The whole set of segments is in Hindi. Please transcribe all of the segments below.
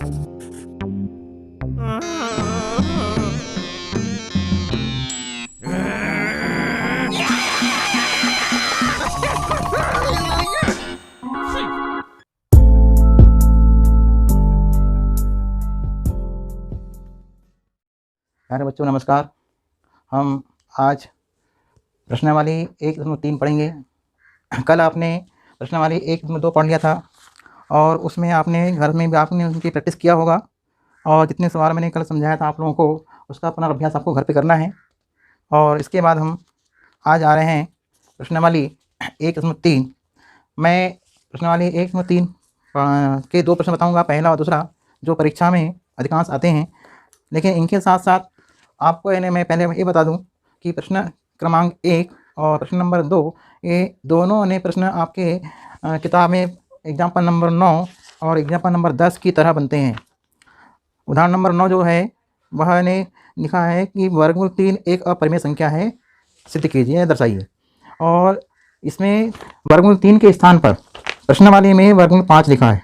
प्यारे बच्चों नमस्कार। हम आज प्रश्नावली 1.3 पढ़ेंगे। कल आपने प्रश्नावली 1.2 पढ़ लिया था और उसमें आपने घर में भी आपने उनकी प्रैक्टिस किया होगा और जितने सवाल मैंने कल समझाया था आप लोगों को उसका पुनर्अभ्यास आपको घर पे करना है। और इसके बाद हम आज आ रहे हैं प्रश्नावली 1.3। मैं प्रश्नावली 1.3 के 2 प्रश्न बताऊँगा, पहला और दूसरा, जो परीक्षा में अधिकांश आते हैं। लेकिन इनके साथ साथ आपको मैं पहले ये बता दूं कि प्रश्न क्रमांक 1 और प्रश्न नंबर 2 ये दोनों प्रश्न आपके किताब में एग्जाम्पल नंबर 9 और एग्जाम्पल नंबर 10 की तरह बनते हैं। उदाहरण नंबर 9 जो है वह लिखा है कि वर्गमूल 3 एक अपरिमेय संख्या है, सिद्ध कीजिए, दर्शाइए। और इसमें वर्गमूल 3 के स्थान पर प्रश्नावली में वर्गमूल 5 लिखा है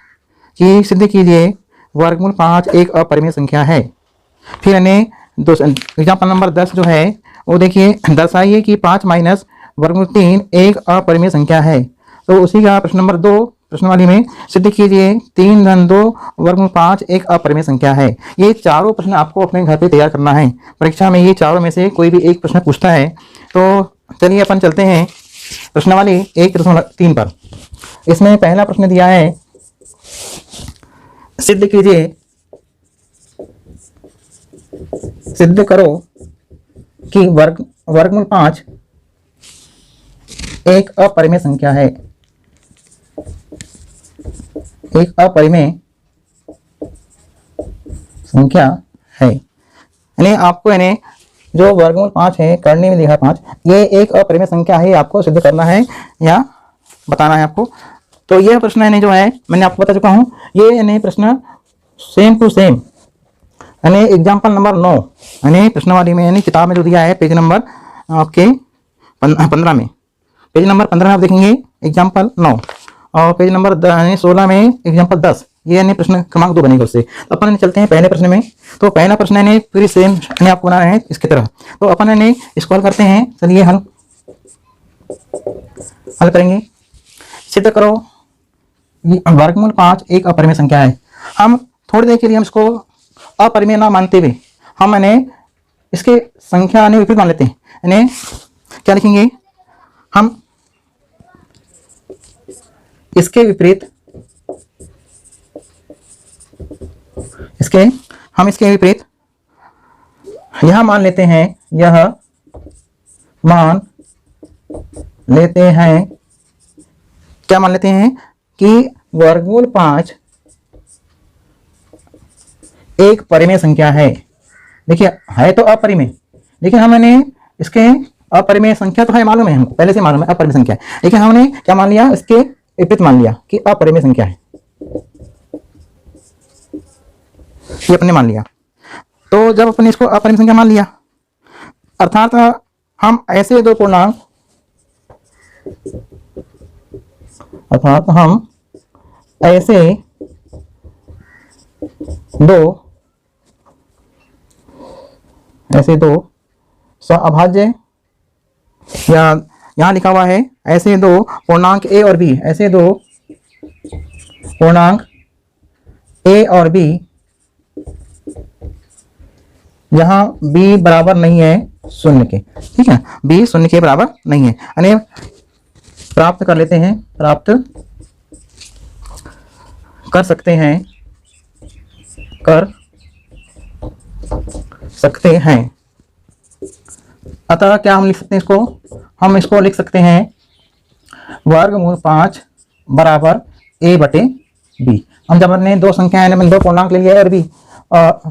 कि सिद्ध कीजिए वर्गमूल 5 एक अपरिमेय संख्या है। फिर एग्जाम्पल नंबर 10 जो है वो देखिए, दर्शाइए कि 5 माइनस वर्गमूल 3 एक अपरिमेय संख्या है। तो उसी का प्रश्न नंबर 2 प्रश्नावली में सिद्ध कीजिए 3 धन 2 वर्गमूल 5 एक अपरिमेय संख्या है। ये चारों प्रश्न आपको अपने घर पे तैयार करना है। परीक्षा में ये चारों में से कोई भी एक प्रश्न पूछता है। तो चलिए अपन चलते हैं प्रश्नावली 1.3 पर। इसमें पहला प्रश्न दिया है, सिद्ध कीजिए, सिद्ध करो कि वर्गमूल 5 एक अपरिमेय संख्या है। एक अपरिमेय संख्या है। आपको जो वर्गमूल 5 है, करने में लिखा 5, ये एक अपरिमेय संख्या है, आपको सिद्ध करना है या बताना है आपको। तो यह प्रश्न जो है मैंने आपको बता चुका हूँ। ये प्रश्न same to same example number 9 प्रश्नावली में किताब में जो दिया है पेज नंबर आपके 15 में, पेज नंबर 15 में आप देखेंगे एग्जाम्पल 9 और पेज नंबर 16 में एग्जाम्पल 10। ये प्रश्न क्रमांक 2 बनेगा उससे। तो अपन चलते हैं पहले प्रश्न में। तो पहला प्रश्न पूरी सेम आपको बनाना है इसकी तरह। तो अपन स्क्रॉल करते हैं। चलिए हल करेंगे। सिद्ध करो वर्गमूल 5 एक अपरिमेय संख्या है। हम थोड़ी देर के लिए हम इसको अपरिमेय ना मानते हुए हम इसके संख्या विपरीत मान लेते हैं। क्या लिखेंगे हम? इसके विपरीत, इसके विपरीत यह मान लेते हैं, यह मान लेते हैं, क्या मान लेते हैं कि वर्गमूल 5 एक परिमेय संख्या है। देखिए है तो अपरिमेय, लेकिन हमने इसके अपरिमेय संख्या तो है मालूम है, हमको पहले से मालूम है अपरिमेय संख्या है, लेकिन हमने क्या मान लिया, इसके विपरीत मान लिया कि अपरिमेय संख्या है। ये अपने मान लिया। तो जब अपने इसको अपरिमेय संख्या मान लिया, अर्थात हम ऐसे दो पूर्णांक, अर्थात हम ऐसे दो सहअभाज्य, या यहां लिखा हुआ है ऐसे दो पूर्णांक ए और बी, ऐसे दो पूर्णांक ए और बी जहां बी बराबर नहीं है 0 के, ठीक है, बी 0 के बराबर नहीं है। प्राप्त कर लेते हैं, प्राप्त कर सकते हैं, कर सकते हैं। अतः क्या हम लिख सकते हैं इसको? हम इसको लिख सकते हैं वर्गमूल 5 बराबर a बटे b। हम जब हमने दो संख्याएं दो पूर्णांक ले लिया और b,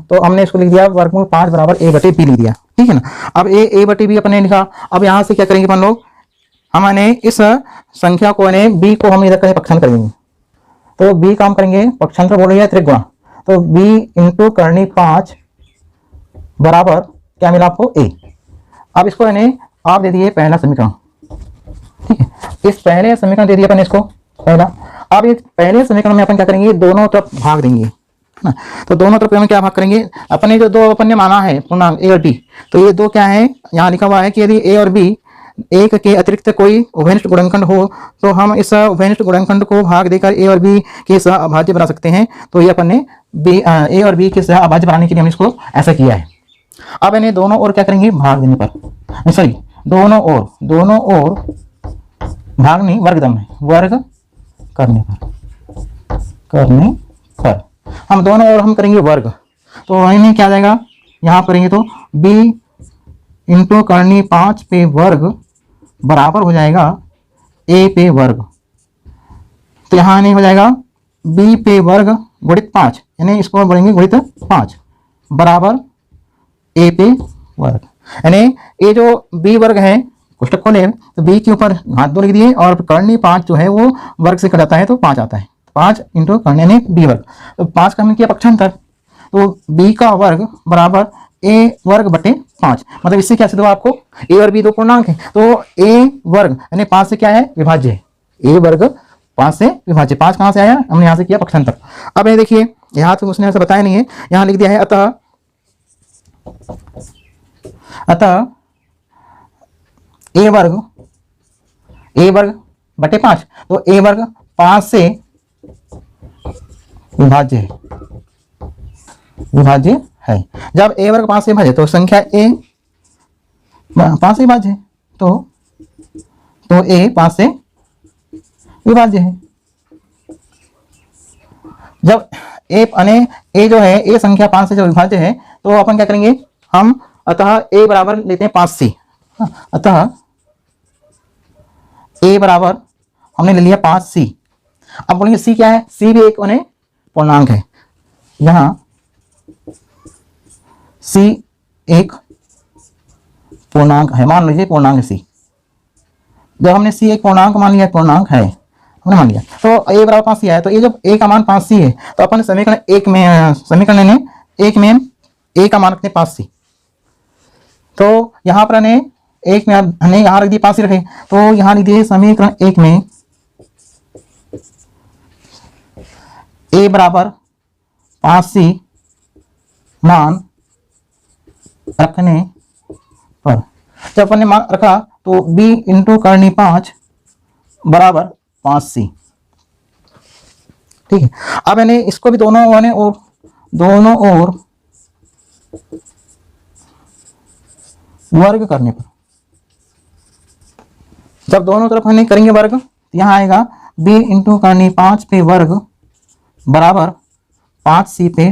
तो हमने इसको लिख दिया वर्गमूल 5 बराबर a बटे b लिख दिया, ठीक है ना। अब a बटे b अपने लिखा। अब यहां से क्या करेंगे अपन लोग, हमने इस संख्या को b को हम इधर करें पक्षांतर करेंगे। तो b का हम करेंगे पक्षांतर, बोल रही है त्रिगुणा। तो b इंटू करनी 5 बराबर क्या मिला आपको a। अब इसको आप दे दिए पहला समीकरण, ठीक है। इस पहले समीकरण दे दिया अपन इसको पहला। अब इस पहले समीकरण में अपन क्या करेंगे, दोनों तरफ भाग देंगे। ना। तो दोनों तरफ हम क्या भाग करेंगे, अपने जो दो अपन ने माना है पूर्णांक ए और बी, तो ये दो क्या है, यहाँ लिखा हुआ है कि यदि ए और बी एक के अतिरिक्त कोई उभयनिष्ठ गुणनखंड हो तो हम इस उभयनिष्ठ गुणनखंड को भाग देकर ए और बी के सह अभाज्य बना सकते हैं। तो ये अपन ने ए और बी के सह अभाज्य बनाने के लिए हमने इसको ऐसा किया है। अब इन्हें दोनों ओर क्या करेंगे, भाग देने पर, सॉरी दोनों ओर भाग नहीं, वर्ग दम है, वर्ग करने पर हम दोनों ओर हम करेंगे वर्ग। तो इन्हें क्या जाएगा, यहाँ करेंगे तो b इंटू करनी 5 पे वर्ग बराबर हो जाएगा a पे वर्ग। तो यहाँ नहीं हो जाएगा b पे वर्ग गुणित 5, यानी इसको बढ़ेंगे गुणित 5 बराबर a पे वर्ग। यानी ये जो b वर्ग है कोष्टक खोले तो b के ऊपर घात 2 लिख दिए और करनी 5 जो है वो वर्ग से कट जाता है तो 5 आता है, 5 इंटू करनी यानी b वर्ग। तो 5 का हमने किया पक्षांतर, तो b का वर्ग बराबर a वर्ग बटे 5। मतलब इससे क्या सिद्ध हुआ आपको, a और b दो पूर्णांक है तो a वर्ग यानी 5 से क्या है, विभाज्य है, a वर्ग 5 से विभाज्य। 5 कहाँ से आया, हमने यहाँ से किया पक्षांतर। अब ये देखिए यहाँ तो उसने ऐसा बताया नहीं है, यहाँ लिख दिया है अतः a वर्ग बटे 5, तो a वर्ग 5 से विभाज्य है। जब a वर्ग 5 से विभाज्य तो संख्या a 5 से विभाज्य है, तो a 5 से विभाज्य है। जब a जो है, a संख्या 5 से जो विभाज्य है तो अपन क्या करेंगे, हम अतः a बराबर लेते हैं 5c। अतः a बराबर हमने ले लिया 5c। अब बोलेंगे c क्या है, c भी एक पूर्णांक है, यहाँ c एक पूर्णांक है, मान लीजिए पूर्णांक c। जब हमने c एक पूर्णांक मान लिया, पूर्णांक है हमने मान लिया, तो a बराबर 5c आया। तो ये जब a का मान 5c है तो अपन समीकरण एक में a का मान रखते हैं 5c। तो यहाँ पर एक में हमने यहाँ रख दिए 5c रखे, तो यहाँ लिख दिए समीकरण एक में a बराबर 5c मान रखने पर, जब अपन ने मान रखा तो b इंटू करनी 5 बराबर 5c। ठीक है, अब मैंने इसको भी दोनों ओर वर्ग करने पर, जब दोनों तरफ हमने करेंगे वर्ग तो यहाँ आएगा b इंटू करनी 5 पे वर्ग बराबर 5c पे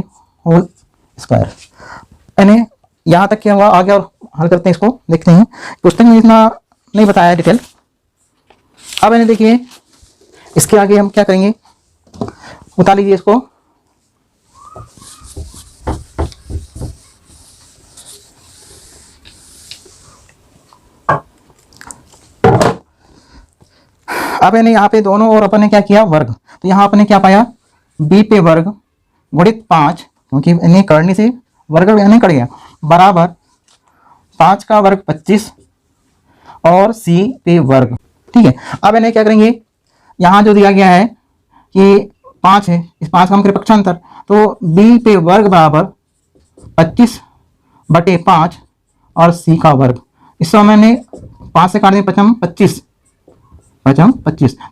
होल स्क्वायर। यानी यहाँ तक क्या हुआ, आगे और हल करते हैं, इसको देखते हैं, पुस्तक में इतना नहीं बताया डिटेल। अब इन्हें देखिए इसके आगे हम क्या करेंगे, उतार लीजिए इसको। अब इन्हें यहाँ पे दोनों और अपन ने क्या किया, वर्ग। तो यहाँ अपन ने क्या पाया, b पे वर्ग गुणित 5, क्योंकि इन्हें करने से वर्ग नहीं कट गया, बराबर 5 का वर्ग 25 और c पे वर्ग। ठीक है, अब इन्हें क्या करेंगे, यहाँ जो दिया गया है कि 5 है, इस 5 का हम करें पक्षांतर, तो b पे वर्ग बराबर 25 बटे 5 और c का वर्ग। इस समय मैंने 5 से काट दिया, पचम 25,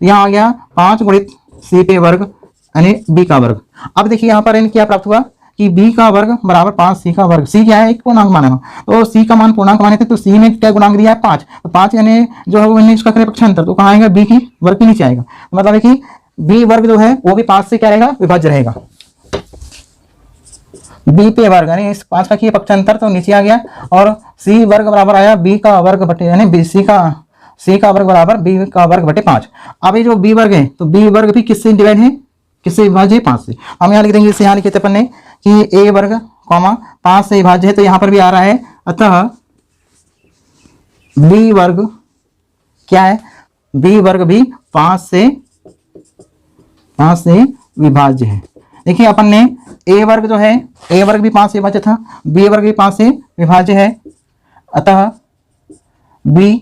यहाँ आ गया 5 गुणित c पे वर्ग यानी b का वर्ग। अब देखिए यहाँ पर क्या प्राप्त हुआ कि b का वर्ग बराबर 5c का वर्ग। c क्या है, एक पूर्णांक मान है, तो c का मान पूर्णांक माने थे, तो c में क्या गुणांक दिया है 5, तो 5 यानी जो है वो मैंने इसका करें पक्षांतर, तो कहाँ आएगा, b की वर्ग के नीचे आएगा। मतलब है कि b वर्ग जो है वो भी 5 से क्या रहेगा, विभाज्य रहेगा। b पे वर्ग यानी इस 5 का किया पक्षांतर तो नीचे आ गया, और c वर्ग बराबर आया b का वर्ग बटे यानी c का वर्ग बराबर b का वर्ग बटे 5। अब ये जो b वर्ग है तो b वर्ग भी किससे डिवाइड है, किससे विभाज्य है, 5 से। हम यहाँ लिख देंगे, इसे यहाँ लिखे थे अपन ने कि a वर्ग 5 से विभाज्य है, तो यहाँ पर भी आ रहा है अतः b वर्ग क्या है, b वर्ग भी 5 से विभाज्य है। देखिए अपन ने a वर्ग जो है, a वर्ग भी 5 से विभाज्य था, b वर्ग भी 5 से विभाज्य है, अतः b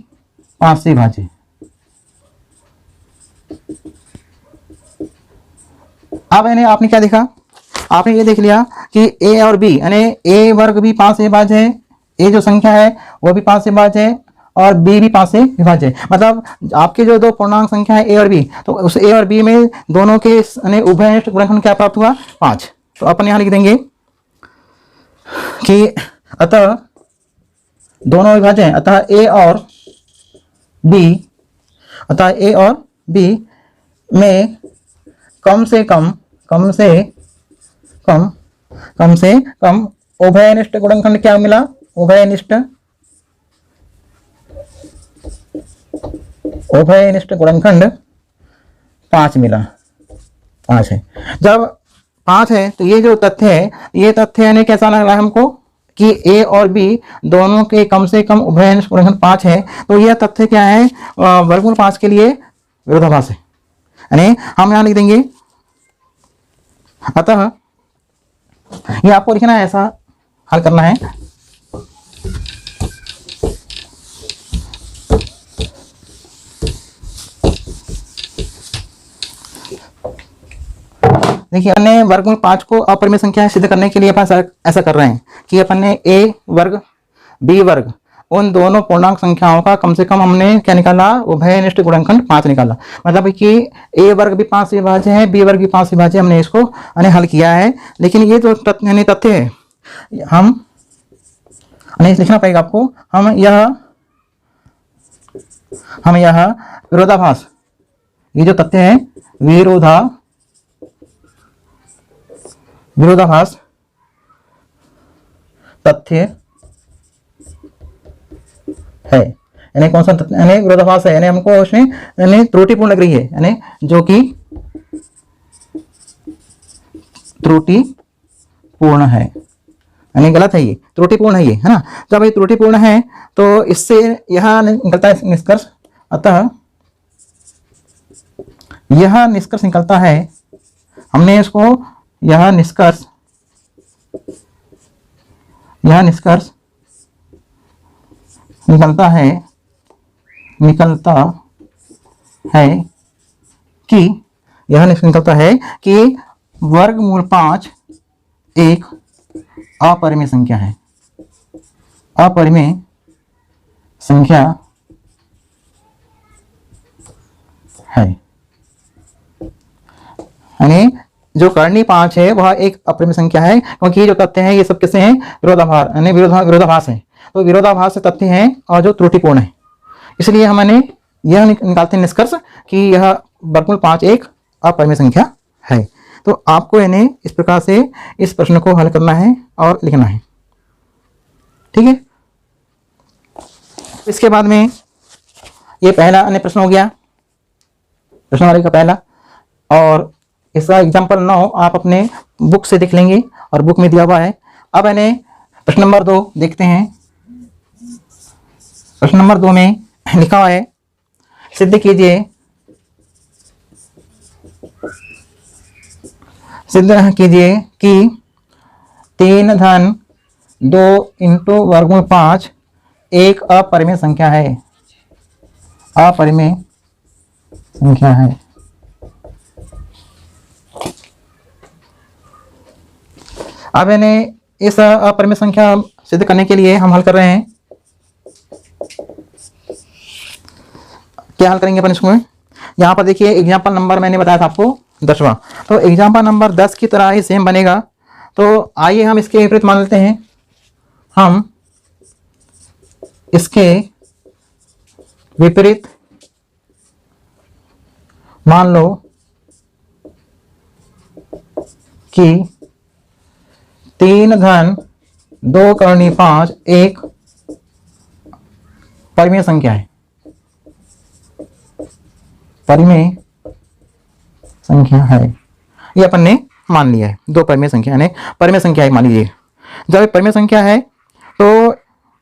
5 से विभाज्य। अब इन्हें आपने क्या देखा आपने ये देख लिया कि ए और बी यानी ए वर्ग भी 5 से विभाज्य है, ए जो संख्या है वो भी 5 से विभाज्य है और बी भी 5 से विभाज्य है। मतलब आपके जो दो पूर्णांक संख्या है ए और बी, तो उस ए और बी में दोनों के यानी उभयनिष्ठ गुणनखंड क्या प्राप्त हुआ? 5। तो अपन यहाँ लिख देंगे कि अतः दोनों विभाज्य हैं, अतः ए और बी में कम से कम उभयनिष्ठ गुणनखंड क्या मिला? उभयनिष्ठ गुणनखंड 5 मिला। 5 है। जब 5 है तो ये जो तथ्य है, ये तथ्य यानी कैसा लग रहा है हमको कि ए और बी दोनों के कम से कम उभयनिष्ठ गुणनखंड 5 है। तो यह तथ्य क्या है? वर्गमूल 5 के लिए विरोधाभास है। यानी हम यहां लिख देंगे अतः, ये आपको लिखना है, ऐसा हल करना है। देखिए अपने वर्गमूल 5 को अपरिमेय संख्या सिद्ध करने के लिए अपन ऐसा कर रहे हैं कि अपन ने ए वर्ग बी वर्ग उन दोनों पूर्णांक संख्याओं का कम से कम हमने क्या निकाला? उभयनिष्ठ गुणनखंड 5 निकाला। मतलब कि ए वर्ग भी 5 से विभाज्य है, बी वर्ग भी 5 से विभाज्य है, हमने इसको हल किया है। लेकिन ये जो तथ्य है हम लिखना पड़ेगा आपको। हम यह विरोधाभास, ये जो तथ्य है विरोधाभास तथ्य है, यानी कौन सा तथ्य? यानी विरोधाभास है, यानी हमको उसमें यानी त्रुटिपूर्ण लग रही है, यानी जो कि त्रुटिपूर्ण है, यानी गलत है, ये त्रुटिपूर्ण है, ये है ना। जब ये त्रुटिपूर्ण है तो इससे यह निकलता है निष्कर्ष, अतः यह निष्कर्ष निकलता है, हमने इसको यह निष्कर्ष निकलता है कि वर्गमूल 5 एक अपरिमेय संख्या है। अपरिमेय संख्या है, यानी जो करनी 5 है वह एक अपरिमेय संख्या है, क्योंकि जो तथ्य हैं ये सब किससे हैं? विरोधाभास, यानी विरोधाभास है। तो विरोधाभास से तथ्य हैं और जो त्रुटिपूर्ण है, इसलिए हमने यह निकालते हैं निष्कर्ष कि यह वर्गमूल 5 एक अपरिमेय संख्या है। तो आपको यानी इस प्रकार से इस प्रश्न को हल करना है और लिखना है, ठीक है। इसके बाद में ये पहला अन्य प्रश्न हो गया, प्रश्नवाली का पहला, और इसका एग्जाम्पल 9 आप अपने बुक से देख लेंगे और बुक में दिया हुआ है। अब यानी प्रश्न नंबर 2 देखते हैं। प्रश्न नंबर 2 में लिखा हुआ है, सिद्ध कीजिए कि 3 धन 2 इंटू वर्गमूल 5 एक अपरिमेय संख्या है। अपरिमेय संख्या है। अब यानी इस अपरिमेय संख्या सिद्ध करने के लिए हम हल कर रहे हैं। क्या हल करेंगे अपन इसको? यहाँ पर देखिए एग्जाम्पल नंबर मैंने बताया था आपको 10वां, तो एग्जाम्पल नंबर 10 की तरह ही सेम बनेगा। तो आइए हम इसके विपरीत मान लेते हैं। हम इसके विपरीत मान लो कि 3 धन 2 करनी 5 एक परिमेय संख्या है। परिमेय संख्या है, ये अपन ने मान लिया है। 2 परिमेय संख्या यानी परिमेय संख्या है मान लीजिए। जब एक परिमेय संख्या है तो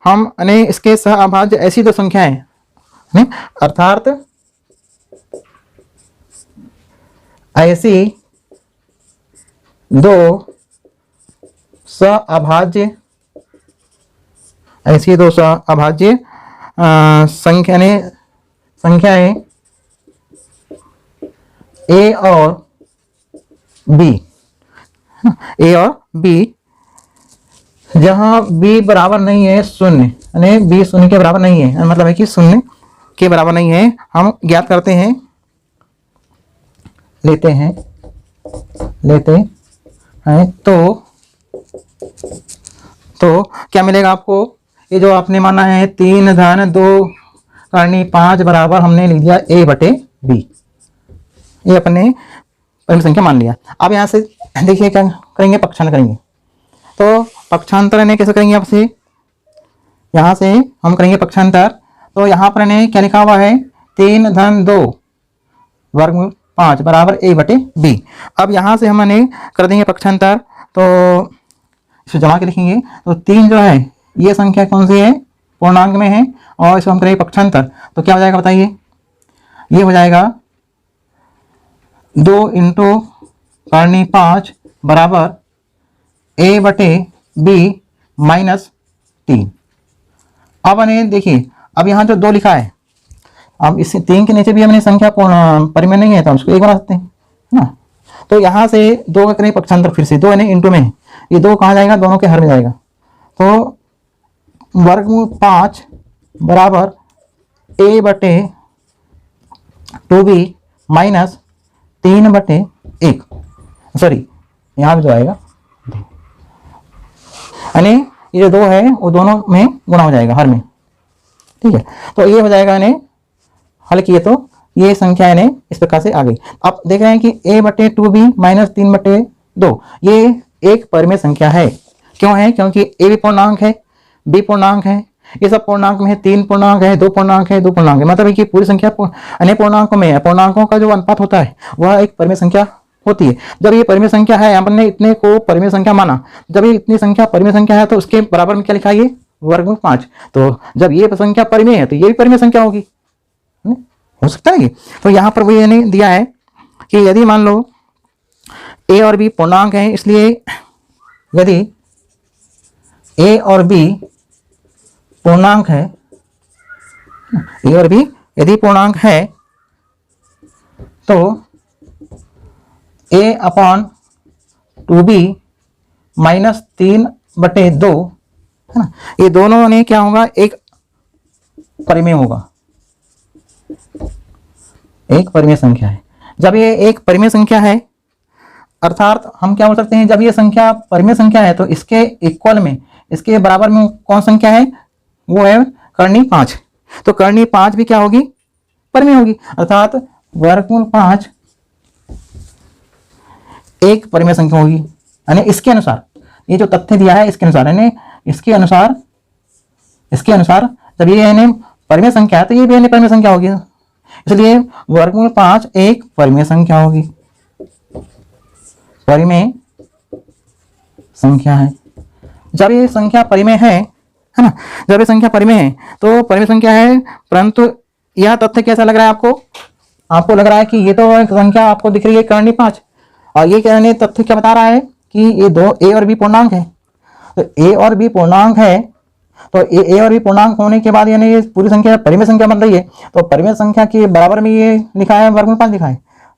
हम यानी इसके सहअभाज्य ऐसी 2 संख्याएं, अर्थात ऐसी 2 सहअभाज्य संख्याएं ए और बी, ए और बी, जहां बी बराबर नहीं है शून्य, यानी बी शून्य के बराबर नहीं है, मतलब है कि शून्य के बराबर नहीं है, हम ज्ञात करते हैं, लेते हैं तो क्या मिलेगा आपको? ये जो आपने माना है 3 धन 2 करनी 5 बराबर हमने लिख दिया a बटे b, ये अपने परिमित संख्या मान लिया। अब यहाँ से देखिए क्या करेंगे, पक्षांतर करेंगे। तो पक्षांतर ने कैसे करेंगे? आपसे यहाँ से हम करेंगे पक्षांतर। तो यहाँ पर ने क्या लिखा हुआ है? 3 धन 2 वर्गमूल 5 बराबर a बटे b। अब यहाँ से हमने कर देंगे पक्षांतर, तो इसे जमा के लिखेंगे। तो 3 जो है ये संख्या कौन सी है? पूर्णांक में है, और इसको हम करेंगे पक्षांतर, तो क्या हो जाएगा बताइए? ये हो जाएगा 2 इंटू करनी 5 बराबर a बटे b माइनस 3। अब ने देखिए, अब यहाँ जो 2 लिखा है, अब इस 3 के नीचे भी हमने संख्या परिमेय नहीं है, तो हम इसको 1 बना सकते हैं ना। तो यहाँ से 2 का करें पक्षांतर, फिर से 2 यानी इंटू में, ये 2 कहाँ जाएगा? दोनों के हर में जाएगा। तो वर्गमूल 5 बराबर a बटे 2b माइनस 3 बटे 1, सॉरी यहाँ भी जो आएगा, यानी ये जो 2 है वो दोनों में गुणा हो जाएगा हर में, ठीक है। तो ये हो जाएगा, यानी हल किए तो ये संख्या यानी इस प्रकार से आ गई। अब देख रहे हैं कि a बटे 2b माइनस 3 बटे 2 ये एक परिमेय संख्या है। क्यों है? क्योंकि a भी पूर्णांक है, b पूर्णांक है, ये सब पूर्णांक में है, 3 पूर्णांक है, 2 पूर्णांक है, 2 पूर्णांक है, मतलब है कि पूरी संख्या अन्य पूर्णांकों में है। पूर्णांकों का जो अनुपात होता है वह एक परिमेय संख्या होती है। जब ये परिमेय संख्या है, हमने इतने को परिमेय संख्या माना, जब ये इतनी संख्या परिमेय संख्या है तो उसके बराबर में क्या लिखा है? ये वर्गमूल 5। तो जब ये संख्या परिमेय है तो ये भी परिमेय संख्या होगी, हो सकता है। तो यहाँ पर वो ये दिया है कि यदि मान लो a और b पूर्णांक है, इसलिए यदि a और b पूर्णांक है, a और b यदि पूर्णांक है तो a अपॉन 2b माइनस 3 बटे 2 है ना, ये दोनों ने क्या होगा? एक परिमेय होगा, एक परिमेय संख्या है। जब ये एक परिमेय संख्या है, अर्थात हम क्या बोल सकते हैं, जब ये संख्या परिमेय संख्या है तो इसके इक्वल में, इसके बराबर में कौन संख्या है? वो है करनी 5। तो करनी 5 भी क्या होगी? परिमेय होगी, अर्थात वर्गमूल 5 एक परिमेय संख्या होगी। यानी इसके अनुसार, ये जो तथ्य दिया है इसके अनुसार, यानी इसके अनुसार जब ये यानी परिमेय संख्या है तो ये भी यानी परिमेय संख्या होगी, इसलिए वर्गमूल 5 एक परिमेय संख्या होगी, परिमेय संख्या है। जब ये संख्या परिमेय है ना, जब ये संख्या परिमेय है तो परिमेय संख्या है, परंतु यह तथ्य कैसा लग रहा है आपको? आपको लग रहा है कि ये तो संख्या आपको दिख रही है करनी 5, और ये कहने तथ्य क्या बता रहा है कि ये दो a और b पूर्णांक है। तो a और b पूर्णांक है, तो a और b पूर्णांक होने के बाद यानी ये पूरी संख्या परिमेय संख्या बन रही है, तो परिमेय संख्या के बराबर में ये लिखा है वर्गमूल 5 लिखा है।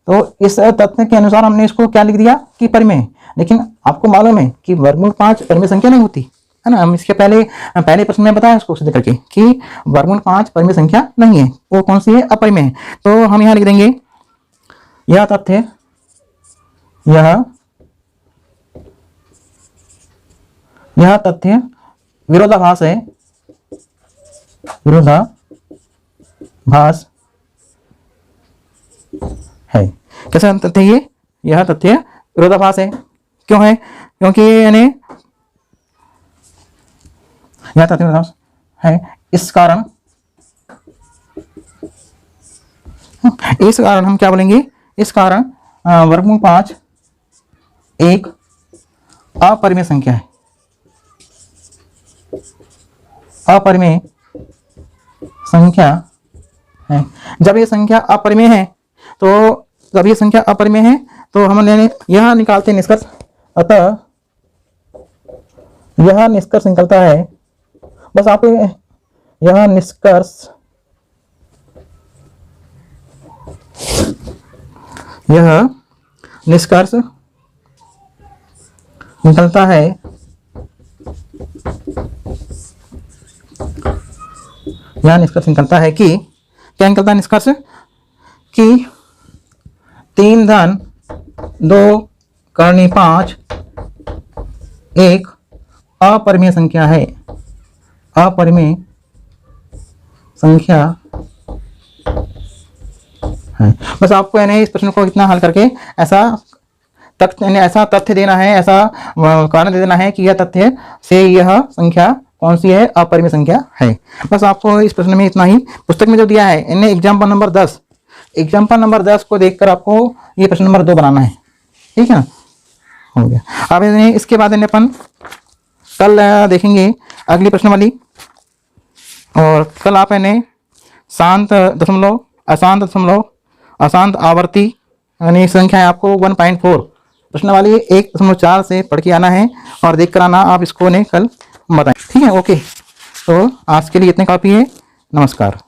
तो इस तथ्य के अनुसार हमने इसको क्या लिख दिया कि परिमेय। लेकिन आपको मालूम है कि वर्गमूल 5 परिमेय संख्या नहीं होती है ना, हम इसके पहले प्रश्न में बताया इसको सिद्ध करके कि वर्गमूल 5 परिमेय संख्या नहीं है, वो कौन सी है? अपरिमेय है। तो हम यहाँ लिख देंगे यह तथ्य विरोधाभास है, विरोधाभास है। कैसा तथ्य ये? यह तथ्य विरोधाभास है। क्यों है? क्योंकि यानी यह तथ्य विरोधाभास है, इस कारण हम क्या बोलेंगे? इस कारण वर्गमूल 5 एक अपरिमेय संख्या है, अपरिमेय संख्या है। जब ये संख्या अपरिमेय है तो हम यह निकालते निष्कर्ष, अतः यह निष्कर्ष निकलता है, बस आप यह निष्कर्ष निकलता है यह निष्कर्ष निकलता है कि क्या निकलता है निष्कर्ष कि 3 धन 2 करनी 5 एक अपरिमेय संख्या है। अपरिमेय संख्या है। बस आपको यानी इस प्रश्न को इतना हल करके ऐसा ऐसा तथ्य देना है, ऐसा कारण दे देना है कि यह तथ्य से यह संख्या कौन सी है, अपरिमेय संख्या है। बस आपको इस प्रश्न में इतना ही। पुस्तक में जो दिया है इन्हें एग्जाम्पल नंबर 10 को देखकर आपको ये प्रश्न नंबर 2 बनाना है। ठीक है ना, हो गया। अब इसके बाद इन्हें अपन कल देखेंगे अगली प्रश्नावली। और कल आप इन्हें शांत दशमलव, अशांत दशमलव, अशांत आवर्ती यानी संख्या है आपको 1.4 प्रश्नावली 1.4 से पढ़ के आना है और देख कर आना। आप इसको ने कल बताएं। ठीक है, ओके। तो आज के लिए इतने काफ़ी है। नमस्कार।